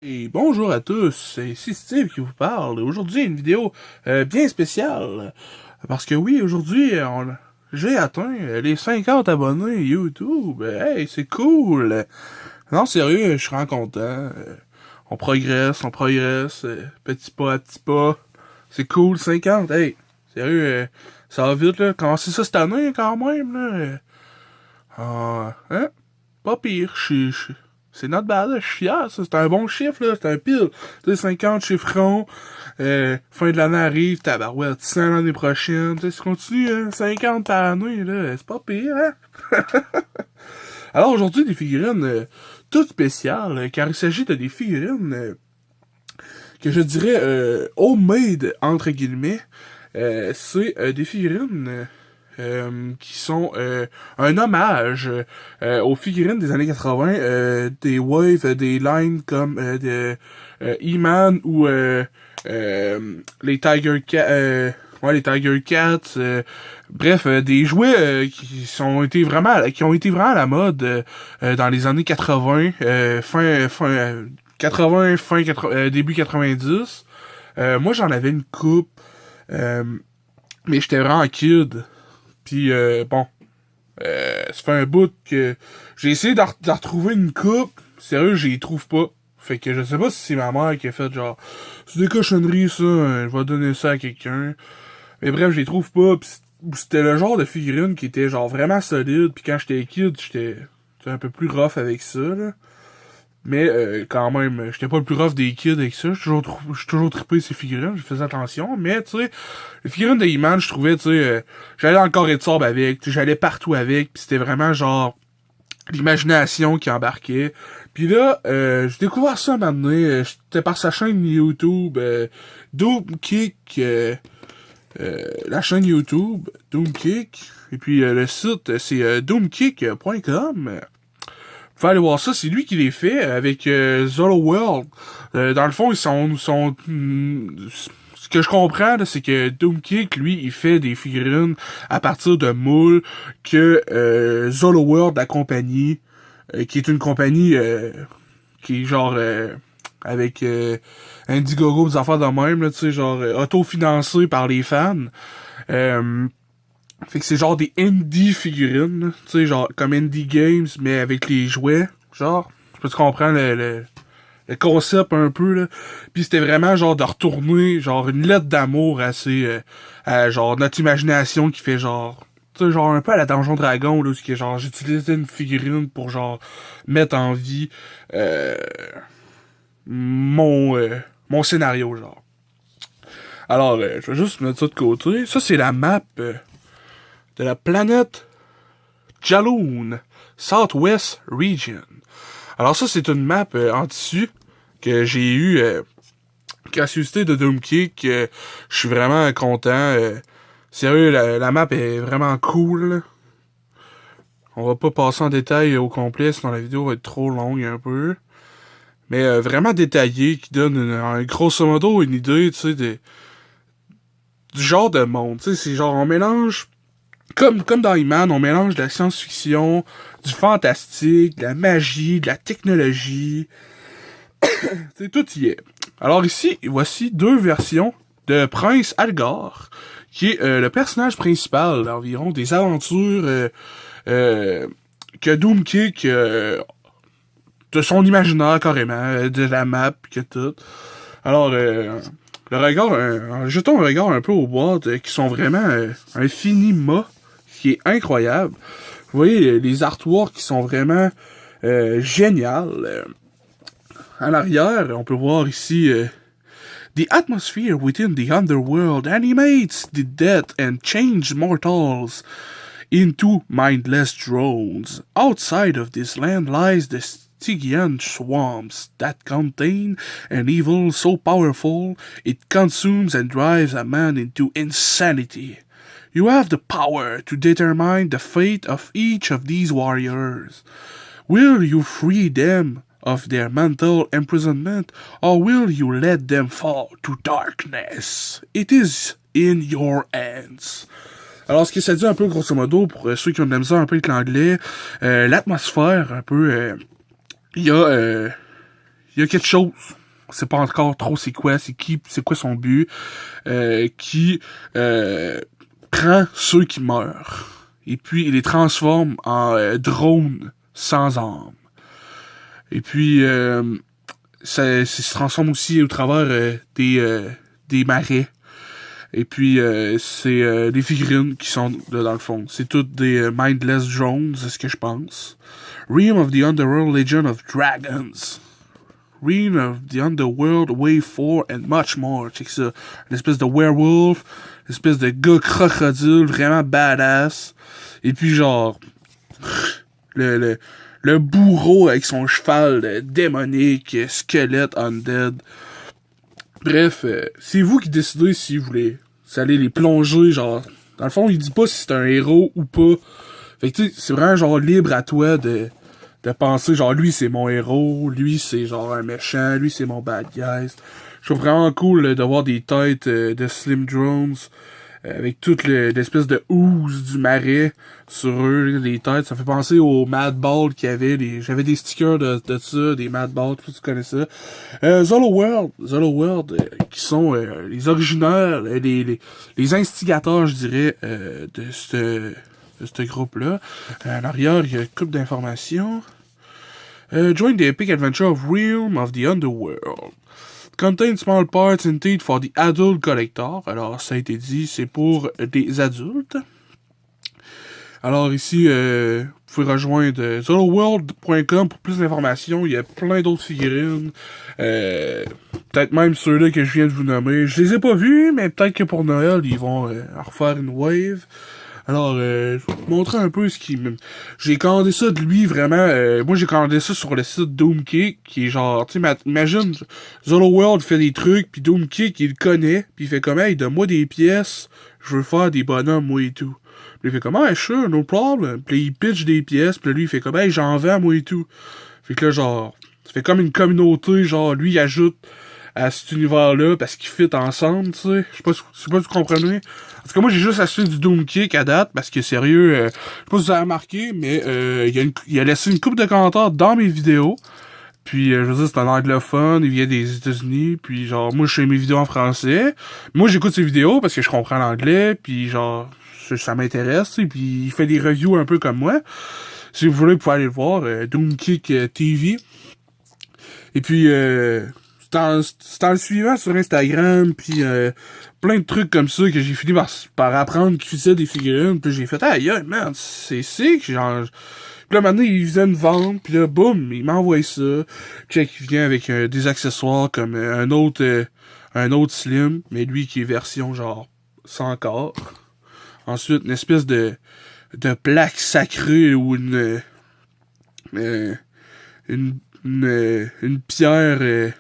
Et bonjour à tous, c'est ici Steve qui vous parle. Aujourd'hui, une vidéo bien spéciale. Parce que oui, aujourd'hui, j'ai atteint les 50 abonnés YouTube. Hey, c'est cool. Non, sérieux, je suis vraiment content. On progresse, petit pas à petit pas. C'est cool, 50. Hey, sérieux, ça va vite, là. Commencer ça cette année, quand même, là. Hein? Pas pire, c'est not bad, là, je suis fier, ça, c'est un bon chiffre, là, c'est un pile. Tu sais, 50 chiffrons, fin de l'année arrive, tabarouette, 100 l'année prochaine, tu sais, si tu continues, hein, 50 par année, là, c'est pas pire, hein? Alors aujourd'hui, des figurines toutes spéciales, car il s'agit de des figurines que je dirais homemade, entre guillemets. C'est des figurines qui sont un hommage aux figurines des années 80, des Wave, des lines comme de He-Man ou les Tiger Cats, les Tiger Cats, bref, des jouets qui ont été vraiment à la mode dans les années 80, fin 80, début 90. Moi, j'en avais une coupe, mais j'étais vraiment kid. Puis bon, ça fait un bout que j'ai essayé de retrouver une coupe. Sérieux, j'y trouve pas. Fait que je sais pas si c'est ma mère qui a fait genre, c'est des cochonneries ça, hein, je vais donner ça à quelqu'un. Mais bref, je les trouve pas. Pis c'était le genre de figurine qui était genre vraiment solide. Puis quand j'étais kid, j'étais un peu plus rough avec ça, là. Mais quand même, j'étais pas le plus rough des kids avec ça. J'ai toujours trippé ces figurines, je faisais attention. Mais tu sais, les figurines de He-Man, je trouvais, tu sais, j'allais dans le Corée de Sable avec, j'allais partout avec, puis c'était vraiment genre l'imagination qui embarquait. Puis là, j'ai découvert ça un moment donné, c'était par sa chaîne YouTube, Doomkick, la chaîne YouTube, Doomkick, et puis le site, c'est doomkick.com. Vous pouvez aller voir ça, c'est lui qui les fait avec Zolo World. Dans le fond, ce que je comprends, c'est que Doomkick, lui, il fait des figurines à partir de moules que Zolo World, la compagnie, qui est une compagnie qui est genre avec Indiegogo, des affaires de même, là, tu sais, genre autofinancé par les fans. Fait que c'est genre des indie figurines, tu sais, genre comme indie games, mais avec les jouets, genre. Je peux te comprendre le concept un peu, là. Puis c'était vraiment genre de retourner, genre une lettre d'amour à genre notre imagination qui fait genre, tu sais, genre un peu à la Donjon Dragon, là, où c'est genre j'utilisais une figurine pour genre mettre en vie mon scénario, genre. Alors, je vais juste mettre ça de côté. Ça, c'est la map de la planète Jaloon, Southwest Region. Alors ça, c'est une map en tissu que j'ai eu curiosité de Doomkick. Je suis vraiment content. Sérieux, la map est vraiment cool. Là. On va pas passer en détail au complet, sinon la vidéo va être trop longue un peu. Mais vraiment détaillé, qui donne grosso modo une idée, tu sais, du genre de monde. Tu sais, c'est genre, on mélange comme dans He-Man, on mélange de la science-fiction, du fantastique, de la magie, de la technologie. C'est tout y est. Alors ici, voici deux versions de Prince Algar, qui est le personnage principal d'environ des aventures que Doomkick de son imaginaire carrément, de la map que tout. Alors jetons un regard un peu aux boîtes qui sont vraiment un finima qui est incroyable. Vous voyez les artworks qui sont vraiment géniales. À l'arrière, on peut voir ici The atmosphere within the underworld animates the dead and changes mortals into mindless drones. Outside of this land lies the Stygian swamps that contain an evil so powerful it consumes and drives a man into insanity. You have the power to determine the fate of each of these warriors. Will you free them of their mental imprisonment, or will you let them fall to darkness? It is in your hands. Alors, ce que ça dit un peu, grosso modo, pour ceux qui ont de la misère un peu avec l'anglais, l'atmosphère, un peu, il y il y a quelque chose. On sait pas encore trop c'est quoi son but, qui prend ceux qui meurent et puis il les transforme en drones sans âme. Et puis ça se transforme aussi au travers des marais. Et puis c'est des figurines qui sont là, dans le fond. C'est toutes des Mindless Drones, c'est ce que je pense. Realm of the Underworld Legend of Dragons. Realm of the Underworld Wave 4 and much more. Check ça. Une espèce de werewolf, une espèce de gars crocodile vraiment badass. Et puis genre le bourreau avec son cheval démonique, squelette undead. Bref, c'est vous qui décidez si vous voulez allez les plonger, genre. Dans le fond, il dit pas si c'est un héros ou pas. Fait que tu sais, c'est vraiment genre libre à toi de penser genre lui c'est mon héros, lui c'est genre un méchant, lui c'est mon bad guy. Je trouve vraiment cool de voir des têtes de Slim Drones avec toute l'espèce de ooze du marais sur eux, les têtes. Ça fait penser aux Mad Ball qu'il y avait. J'avais des stickers de ça, des Mad Ball, tu connais ça. Zolo World, qui sont les originaires, les instigateurs, je dirais, de ce groupe-là. En arrière, il y a une couple d'informations. Join the epic adventure of Realm of the Underworld. Contain small parts intended for the adult collector. Alors, ça a été dit, c'est pour des adultes. Alors ici, vous pouvez rejoindre zoloworld.com pour plus d'informations. Il y a plein d'autres figurines. Peut-être même ceux-là que je viens de vous nommer. Je les ai pas vus, mais peut-être que pour Noël, ils vont en refaire une wave. Alors, je vais vous montrer un peu ce qui me... J'ai commandé ça de lui, vraiment. Moi, j'ai commandé ça sur le site Doomkick, qui est genre... Tu sais, imagine, Zolo World fait des trucs, puis Doomkick, il le connaît, puis il fait comme, hey, donne-moi des pièces, je veux faire des bonhommes, moi et tout. Puis il fait comme, hey, sure, no problem. Puis il pitch des pièces, puis lui, il fait comme, hey, j'en vends, moi et tout. Fait que là, genre, ça fait comme une communauté, genre, lui, il ajoute à cet univers-là, parce qu'ils fit ensemble, tu sais. Je sais pas si vous comprenez. En tout cas, moi, j'ai juste acheté du Doomkick à date, parce que, sérieux, je sais pas si vous avez remarqué, mais il a laissé une couple de commentaires dans mes vidéos. Puis, je veux dire, c'est un anglophone, il vient des États-Unis, puis genre, moi, je fais mes vidéos en français. Moi, j'écoute ses vidéos parce que je comprends l'anglais, puis genre, ça m'intéresse, tu sais, puis il fait des reviews un peu comme moi. Si vous voulez, vous pouvez aller le voir, Doomkick TV. Et puis, c'est en le suivant sur Instagram, puis plein de trucs comme ça que j'ai fini par apprendre qu'il faisait des figurines, puis j'ai fait, aïe, man, c'est sick, genre... Puis là, maintenant, il faisait une vente, puis là, boum, il m'envoie ça. Check, il vient avec des accessoires comme un autre Slim, mais lui qui est version genre sans corps. Ensuite, une espèce de plaque sacrée ou une pierre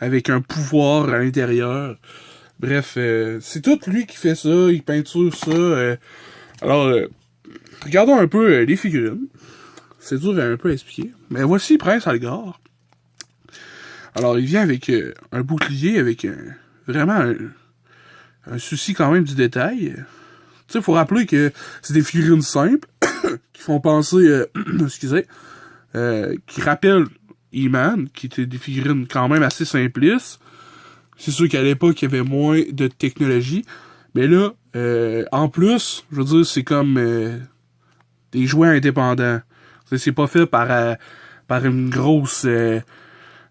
avec un pouvoir à l'intérieur. Bref, c'est tout lui qui fait ça, il peinture ça. Alors, regardons un peu les figurines. C'est dur à un peu expliquer. Mais voici Prince Algar. Alors, il vient avec un bouclier, avec vraiment un souci quand même du détail. Tu sais, faut rappeler que c'est des figurines simples qui font penser, excusez, qui rappellent He-Man, qui étaient des figurines quand même assez simplistes. C'est sûr qu'à l'époque, il y avait moins de technologie. Mais là, en plus, je veux dire, c'est comme des jouets indépendants. C'est pas fait par une grosse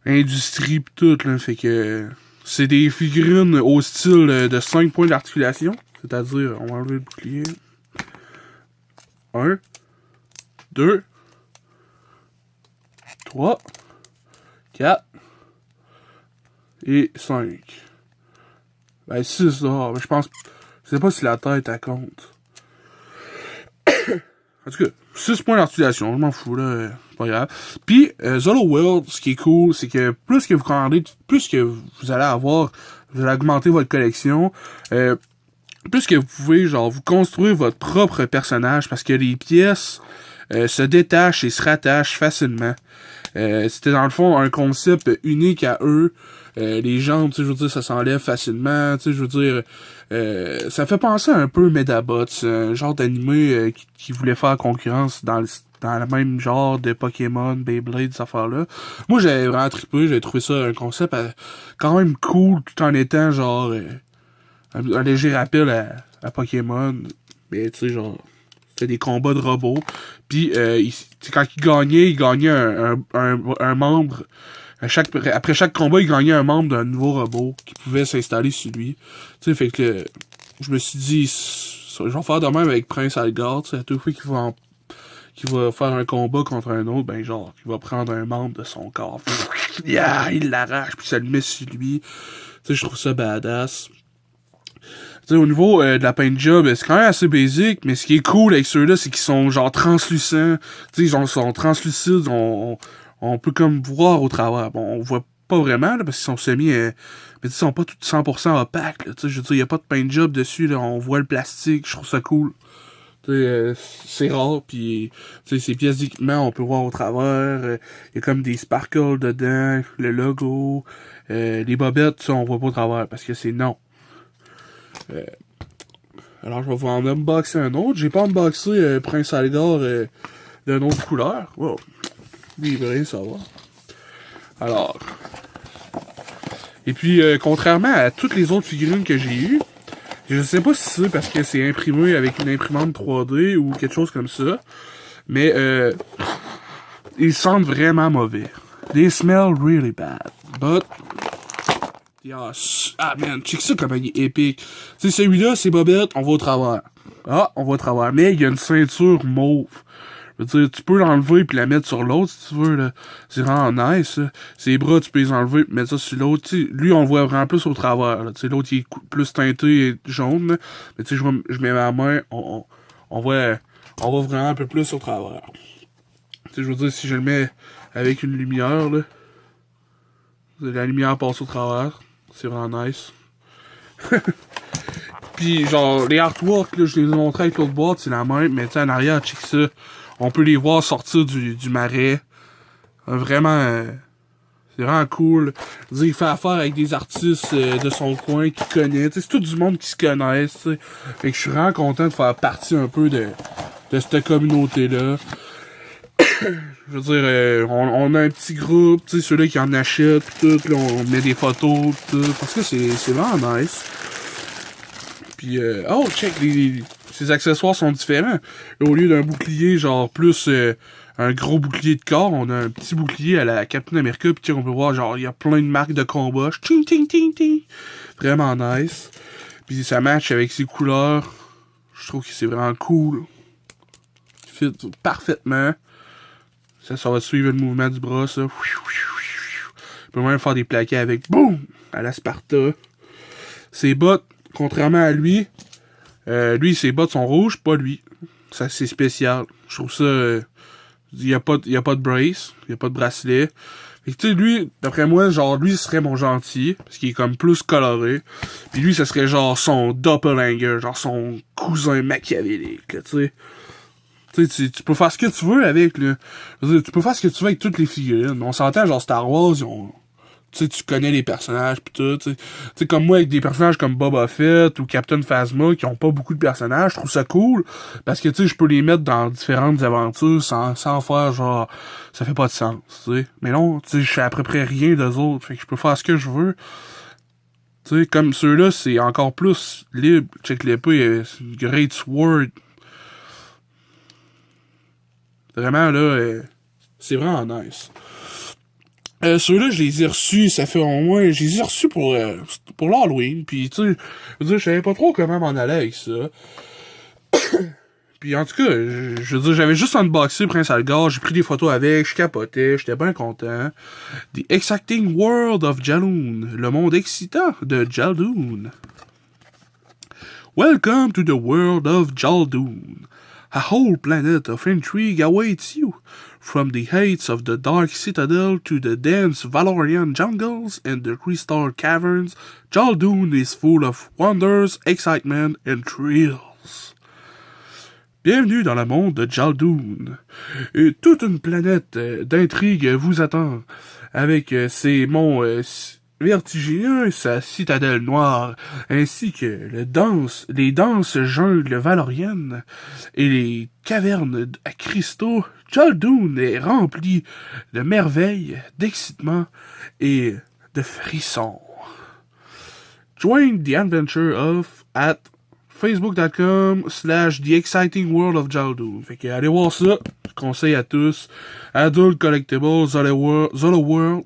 industrie pis tout, là. Fait que c'est des figurines au style de 5 points d'articulation. C'est-à-dire, on va enlever le bouclier. 1, 2, 3, 4 et 5. Ben 6 là, mais je pense... Je sais pas si la tête elle compte. En tout cas, 6 points d'articulation, je m'en fous, là, pas grave. Puis, Zolo World, ce qui est cool, c'est que plus que vous commandez, plus que vous allez avoir, vous allez augmenter votre collection, plus que vous pouvez, genre, vous construire votre propre personnage, parce que les pièces se détachent et se rattachent facilement. C'était dans le fond un concept unique à eux. Les jambes, tu sais, je veux dire, ça s'enlève facilement, tu sais, je veux dire, ça fait penser un peu Medabots, un genre d'animé qui voulait faire concurrence dans dans le même genre de Pokémon, Beyblade, cette affaire-là. Moi, j'avais vraiment trippé, j'avais trouvé ça un concept quand même cool, tout en étant genre un léger rappel à Pokémon. Mais tu sais, genre, c'était des combats de robots. Puis quand il gagnait un membre. Après chaque combat, il gagnait un membre d'un nouveau robot qui pouvait s'installer sur lui. Tu sais, fait que je me suis dit, je vais faire de même avec Prince Algar. Tu sais, à toute fois qu'il va faire un combat contre un autre, ben genre, il va prendre un membre de son corps. Yeah, il l'arrache, puis ça le met sur lui. Tu sais, je trouve ça badass. Tu sais, au niveau de la paint job, c'est quand même assez basique, mais ce qui est cool avec ceux-là, c'est qu'ils sont genre translucents. Tu sais, ils sont translucides, on peut comme voir au travers. Bon, on voit pas vraiment, là, parce qu'ils sont mais ils sont pas tout 100% opaques, là. Tu sais, je veux dire, y a pas de paint job dessus, là. On voit le plastique, je trouve ça cool. Tu sais, c'est rare, puis tu sais, ces pièces d'équipement, on peut voir au travers. Y a comme des sparkles dedans, le logo. Les bobettes, ça, on voit pas au travers, parce que c'est non. Alors, je vais vous en unboxer un autre. J'ai pas unboxé Prince Algar d'une autre couleur. Wow. Il veut rien savoir. Alors. Et puis, contrairement à toutes les autres figurines que j'ai eues, je sais pas si c'est parce que c'est imprimé avec une imprimante 3D ou quelque chose comme ça, mais ils sentent vraiment mauvais. They smell really bad. But yeah, ah man, check ça comme il est épique. Tu sais, celui-là, c'est bobette, on va au travers. Ah, on va au travers. Mais il y a une ceinture mauve. Je veux dire, tu peux l'enlever puis la mettre sur l'autre si tu veux, là. C'est vraiment nice, ça. Ses bras, tu peux les enlever puis mettre ça sur l'autre. Tu sais, lui, on le voit vraiment plus au travers, là. Tu sais, l'autre, il est plus teinté et jaune, là. Mais tu sais, je mets ma main, on voit vraiment un peu plus au travers. Tu sais, je veux dire, si je le mets avec une lumière, là, la lumière passe au travers. C'est vraiment nice. Puis genre, les artworks, là, je les ai montrés avec l'autre boîte, c'est la même, mais tu sais, en arrière, check ça. On peut les voir sortir du marais. Vraiment, c'est vraiment cool. Je veux dire, il fait affaire avec des artistes de son coin qu'il connaît. C'est tout du monde qui se connaisse, t'sais. Fait que je suis vraiment content de faire partie un peu de cette communauté-là. Je veux dire, on a un petit groupe, tu sais, ceux-là qui en achètent, pis tout, là, on met des photos, pis tout, parce que c'est vraiment nice. Puis, oh, check, ces accessoires sont différents. Au lieu d'un bouclier, genre, plus un gros bouclier de corps, on a un petit bouclier à la Captain America, pis on peut voir, genre, il y a plein de marques de combat. Ting, ting, ting, ting. Vraiment nice. Puis ça match avec ses couleurs. Je trouve que c'est vraiment cool. Fit parfaitement. Ça va suivre le mouvement du bras, ça. On peut même faire des plaquets avec, boum, à la Sparta. Ses bottes, contrairement à lui, ses bottes sont rouges, pas lui. Ça, c'est spécial. Je trouve ça, il y a pas de brace, il y a pas de bracelet. Fait que tu sais, lui, d'après moi, genre, lui, serait mon gentil, parce qu'il est comme plus coloré. Puis lui, ça serait genre son doppelganger, genre son cousin machiavélique, là, tu sais. Tu peux faire ce que tu veux avec, là. Je veux dire, tu peux faire ce que tu veux avec toutes les figurines. On s'entend, genre, Star Wars, tu connais les personnages pis tout, tu sais, comme moi, avec des personnages comme Boba Fett ou Captain Phasma qui ont pas beaucoup de personnages, je trouve ça cool, parce que, tu sais, je peux les mettre dans différentes aventures sans faire, genre, ça fait pas de sens, tu sais. Mais non, tu sais, je sais à peu près rien d'eux autres, fait que je peux faire ce que je veux. Tu sais, comme ceux-là, c'est encore plus libre. Check l'épée, c'est une Great Sword. Vraiment, là, c'est vraiment nice. Ceux-là, je les ai reçus, ça fait au moins... Je les ai reçus pour l'Halloween, puis tu sais, je savais pas trop comment m'en aller avec ça. Puis en tout cas, je veux dire, j'avais juste unboxé Prince Algar, j'ai pris des photos avec, je capotais, j'étais bien content. The Exciting World of Jaloon, le monde excitant de Jaloon. Welcome to the world of Jaldoon. A whole planet of intrigue awaits you. From the heights of the Dark Citadel to the dense Valorian jungles and the crystal caverns, Jaldoon is full of wonders, excitement and thrills. Bienvenue dans le monde de Jaldoon. Toute une planète d'intrigue vous attend avec ses monts vertigineux sa citadelle noire, ainsi que les danses jungles valoriennes et les cavernes à cristaux, Jaldun est rempli de merveilles, d'excitement et de frissons. Join the adventure of at facebook.com/The Exciting World of Jaldun. Fait que allez voir ça. Je conseille à tous. Adult Collectibles, Zolo World.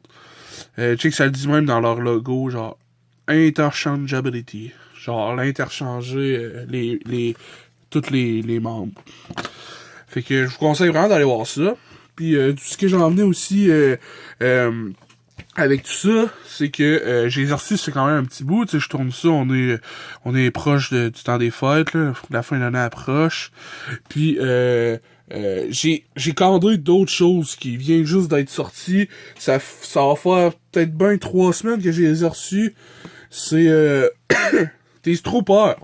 Check, ça le dit même dans leur logo, genre interchangeability. Genre l'interchanger tous les membres. Fait que je vous conseille vraiment d'aller voir ça. Puis tout ce que j'en venais aussi avec tout ça, c'est que j'ai exercé c'est quand même un petit bout, tu sais, je tourne ça, on est proche du temps des fêtes, là, la fin de l'année approche. Puis j'ai commandé d'autres choses qui viennent juste d'être sorties. Ça va faire peut-être bien 3 semaines que j'ai les ai reçus. C'est des Troopers.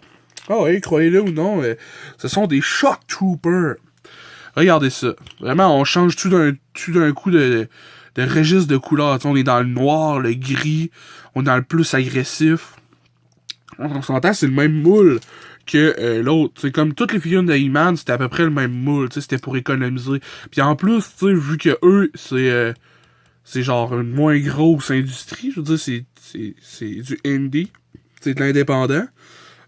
Ah ouais, croyez-le ou non, ce sont des Shock Troopers. Regardez ça. Vraiment, on change tout d'un coup de registre de couleurs. On est dans le noir, le gris, on est dans le plus agressif. On s'entend, c'est le même moule que l'autre. C'est comme toutes les figurines de He-Man, c'était à peu près le même moule, c'était pour économiser. Puis en plus, tu sais, vu que eux, c'est genre une moins grosse industrie, je veux dire, c'est du indie, c'est de l'indépendant.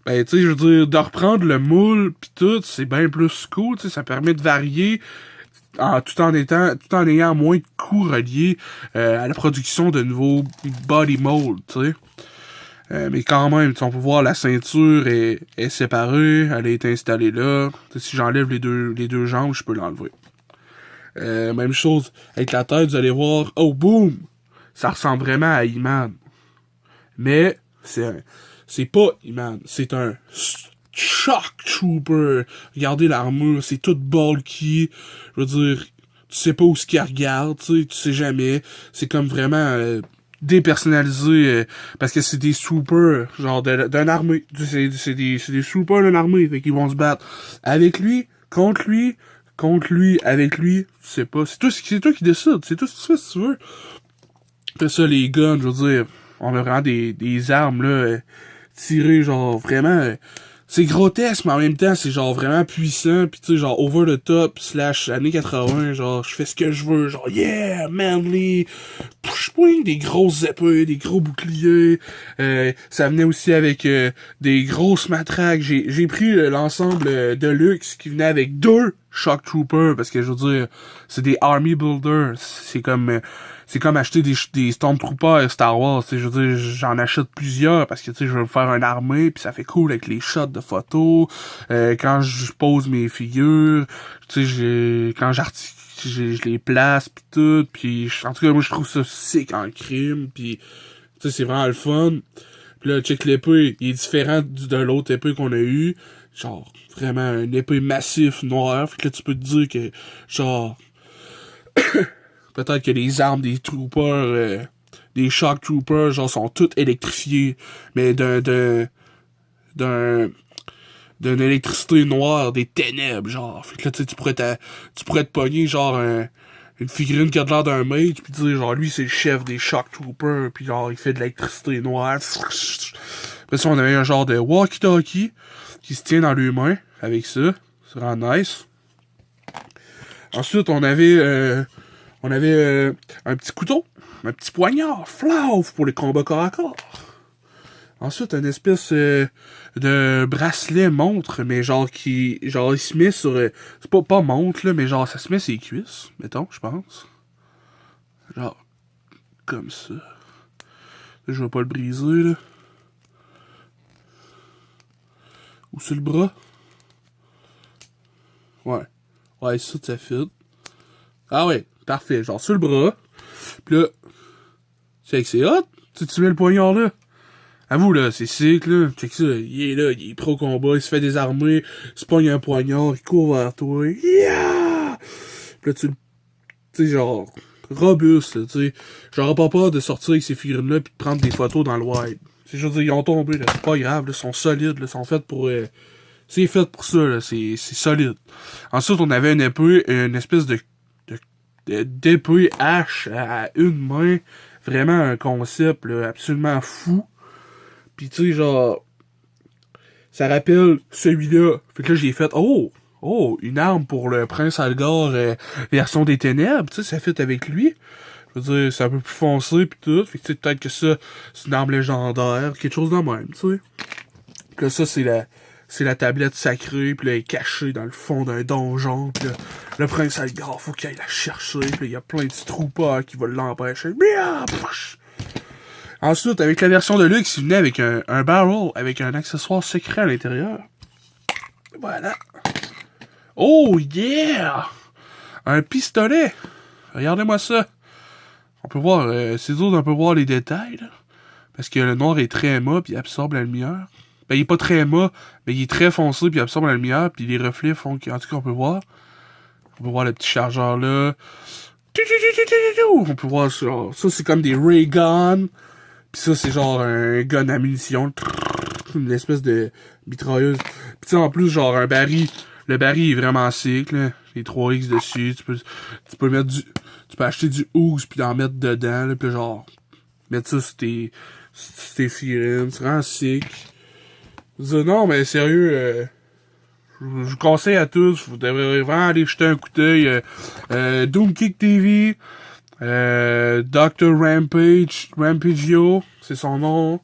Ben, tu sais, je veux dire, de reprendre le moule pis tout, c'est bien plus cool, tu sais, ça permet de varier tout en ayant moins de coûts reliés à la production de nouveaux body mold, tu sais. Mais quand même, on peut voir la ceinture est séparée, elle a été installée là. T'sais, si j'enlève les deux jambes, je peux l'enlever. Même chose avec la tête, vous allez voir, oh boum! Ça ressemble vraiment à He-Man. Mais c'est pas He-Man, c'est un Shock Trooper. Regardez l'armure, c'est tout bulky. Je veux dire, tu sais pas où ce qu'il regarde, tu sais jamais. C'est comme vraiment dépersonnalisé parce que c'est des troopers genre d'une armée. C'est des troopers d'une armée, fait qu'ils vont se battre avec lui, contre lui, avec lui. Tu sais pas, c'est toi qui décides, c'est tout ça si tu veux. Fait ça, les guns, je veux dire, on a vraiment des armes là tirées genre vraiment c'est grotesque, mais en même temps, c'est genre vraiment puissant, pis tu sais, genre over the top, / années 80, genre, je fais ce que je veux, genre, yeah, manly, push-point, des grosses épées, des gros boucliers, ça venait aussi avec des grosses matraques, j'ai pris l'ensemble de luxe qui venait avec 2 Shock Troopers, parce que je veux dire, c'est des Army Builders, c'est comme acheter des Stormtroopers Star Wars, tu sais, je veux dire, j'en achète plusieurs parce que, tu sais, je veux me faire une armée, puis ça fait cool avec les shots de photos, quand je pose mes figures, tu sais, quand je les place, puis tout, puis en tout cas, moi, je trouve ça sick en crime, puis tu sais, c'est vraiment le fun. Puis là, check l'épée, il est différent de l'autre épée qu'on a eu, genre, vraiment, une épée massif noire, fait que là, tu peux te dire que, genre... Peut-être que les armes des troopers, des shock troopers, genre, sont toutes électrifiées, mais d'une électricité noire, des ténèbres, genre. Fait que là, tu sais, tu pourrais te pogner, genre, une figurine qui a l'air d'un mage, pis dire, genre, lui, c'est le chef des shock troopers, pis genre, il fait de l'électricité noire. Après ça, on avait un genre de walkie-talkie qui se tient dans les mains, avec ça. C'est vraiment nice. Ensuite, on avait un petit couteau, un petit poignard, flauve pour les combats corps à corps. Ensuite, une espèce de bracelet montre, mais genre il se met sur... c'est pas montre, là, mais genre ça se met sur les cuisses, mettons, je pense. Genre, comme ça. Là, je vais pas le briser, là. Ou sur le bras. Ouais. Ouais, ça fit. Ah ouais, parfait. Genre sur le bras. Pis là, c'est que c'est hot. Tu mets le poignard là. Avoue là, c'est sick là. Check ça, il est là, il est pro combat, il se fait désarmer, il se pogne un poignard, il court vers toi. Yeah! Pis là, tu sais, genre, robuste, là, tu sais. J'aurais pas peur de sortir avec ces figurines-là pis de prendre des photos dans le wide. C'est juste dire, ils ont tombé, là. C'est pas grave, là. Ils sont solides, là. Ils sont faits pour, c'est fait pour ça, là. C'est solide. Ensuite, on avait une épée, une espèce d'épée hache à une main vraiment un concept là, absolument fou. Puis tu sais, genre, ça rappelle celui-là. Fait que là, j'ai fait, oh, une arme pour le Prince Algar version des ténèbres, tu sais, ça fit avec lui. Je veux dire, c'est un peu plus foncé pis tout. Fait que tu sais, peut-être que ça, c'est une arme légendaire, quelque chose de même, tu sais. Puis là, ça, c'est la tablette sacrée, pis là, elle est cachée dans le fond d'un donjon, pis là, le Prince Algar, faut qu'il aille la chercher, pis là, il y a plein de petits troupeurs qui veulent l'empêcher. Ensuite, avec la version de luxe, il venait avec un barrel, avec un accessoire secret à l'intérieur. Voilà. Oh yeah! Un pistolet! Regardez-moi ça. On peut voir, c'est dur d'un peu voir les détails, là. Parce que le noir est très mat, puis il absorbe la lumière. Ben, il est pas très mat, mais il est très foncé, puis il absorbe la lumière, puis les reflets font qu'en tout cas, on peut voir. On peut voir le petit chargeur là. On peut voir ça c'est comme des ray guns. Puis ça, c'est genre un gun à munitions. Une espèce de mitrailleuse. Puis tu sais, en plus, genre un baril. Le baril est vraiment sick, là. Les 3X dessus. Tu peux mettre du... Tu peux acheter du ooze puis en mettre dedans, là. Puis genre... Mettre ça sur tes feelings. C'est vraiment sick. Non, mais sérieux... je vous conseille à tous. Vous devrez vraiment aller jeter un coup d'œil. Doomkick TV... Dr. Rampageo, c'est son nom.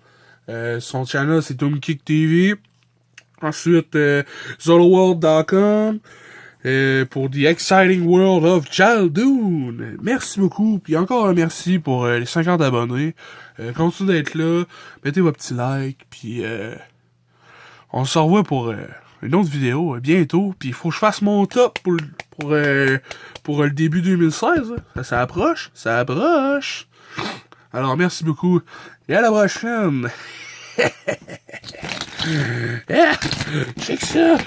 Son channel, c'est Doomkick TV. Ensuite, ZoloWorld.com pour The Exciting World of Jaldoon. Merci beaucoup. Puis encore un merci pour les 50 abonnés. Continuez d'être là. Mettez vos petits likes. Puis on se revoit pour une autre vidéo bientôt. Puis il faut que je fasse mon top pour le début 2016. Ça approche. Ça approche. Alors merci beaucoup. Et à la prochaine. Check ça.